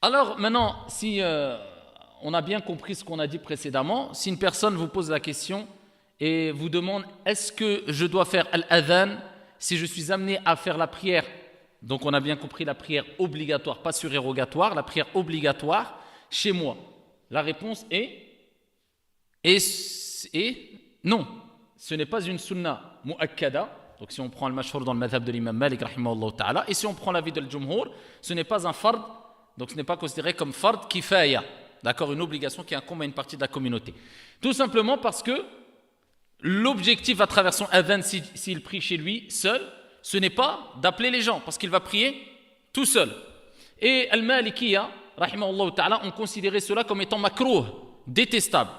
Alors maintenant, si on a bien compris ce qu'on a dit précédemment, si une personne vous pose la question et vous demande est-ce que je dois faire al-adhan si je suis amené à faire la prière, donc on a bien compris la prière obligatoire, pas surérogatoire, la prière obligatoire chez moi. La réponse est non, ce n'est pas une sunna mu'akkada. Donc si on prend le mashhur dans le madhab de l'imam Malik rahimahullah ta'ala, et si on prend l'avis de l'jumhur, ce n'est pas un fard, donc ce n'est pas considéré comme fard kifaya, d'accord, une obligation qui incombe à une partie de la communauté. Tout simplement parce que l'objectif à travers son adhan, s'il prie chez lui seul, ce n'est pas d'appeler les gens, parce qu'il va prier tout seul. Et al-Malikiya, rahimahullah ta'ala, ont considéré cela comme étant makrouh, détestable.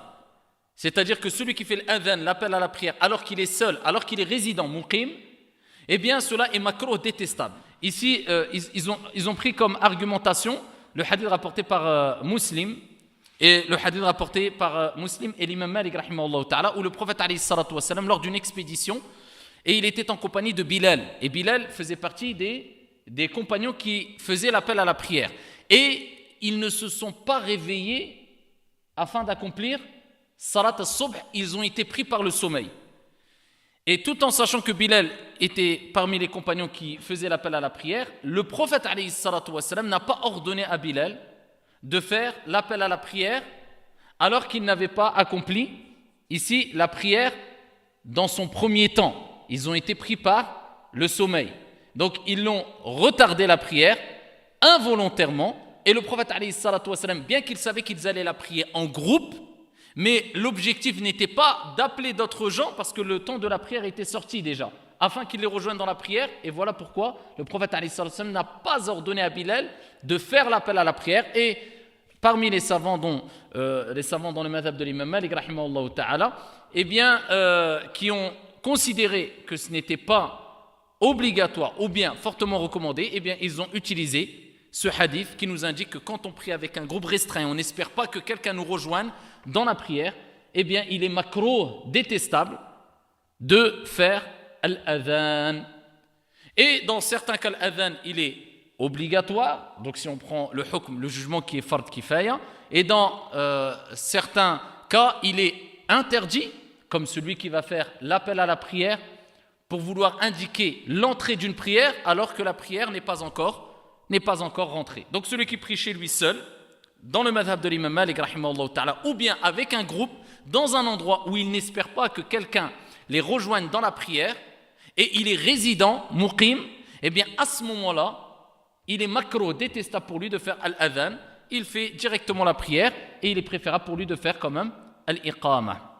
C'est-à-dire que celui qui fait l'adhan, l'appel à la prière, alors qu'il est seul, alors qu'il est résident, muqim, eh bien cela est makrouh, détestable. Ici, ils ont pris comme argumentation le hadith rapporté par Muslim, et le hadith rapporté par Muslim et l'imam Malik rahimahullah ta'ala, où le prophète alayhi salatu wassalam, lors d'une expédition, et il était en compagnie de Bilal, et Bilal faisait partie des compagnons qui faisaient l'appel à la prière, et ils ne se sont pas réveillés afin d'accomplir salat al-subh, ils ont été pris par le sommeil. Et tout en sachant que Bilal était parmi les compagnons qui faisaient l'appel à la prière, le prophète alayhi salatu wassalam n'a pas ordonné à Bilal de faire l'appel à la prière alors qu'il n'avait pas accompli ici la prière dans son premier temps. Ils ont été pris par le sommeil. Donc ils l'ont retardé la prière involontairement, et le prophète alayhi salatu wassalam, bien qu'il savait qu'ils allaient la prier en groupe, mais l'objectif n'était pas d'appeler d'autres gens parce que le temps de la prière était sorti déjà, afin qu'ils les rejoignent dans la prière. Et voilà pourquoi le prophète alayhi salatu wassalam n'a pas ordonné à Bilal de faire l'appel à la prière. Et parmi les savants dans le madhab de l'imam Malik rahimahullah ta'ala, eh bien, qui ont considéré que ce n'était pas obligatoire ou bien fortement recommandé, eh bien, ils ont utilisé ce hadith qui nous indique que quand on prie avec un groupe restreint, on n'espère pas que quelqu'un nous rejoigne dans la prière, eh bien, il est makrouh, détestable, de faire al-adhan. Et dans certains cas, l'adhan, il est obligatoire, donc si on prend le hukm, le jugement qui est fard kifaya, et dans certains cas, il est interdit, comme celui qui va faire l'appel à la prière pour vouloir indiquer l'entrée d'une prière alors que la prière n'est pas encore rentrée. Donc celui qui prie chez lui seul, dans le madhab de l'imam Malik rahimahullah ta'ala, ou bien avec un groupe, dans un endroit où il n'espère pas que quelqu'un les rejoigne dans la prière, et il est résident, muqim, eh bien à ce moment-là, il est makrouh, détestable pour lui de faire al-adhan, il fait directement la prière, et il est préférable pour lui de faire quand même al-iqamah.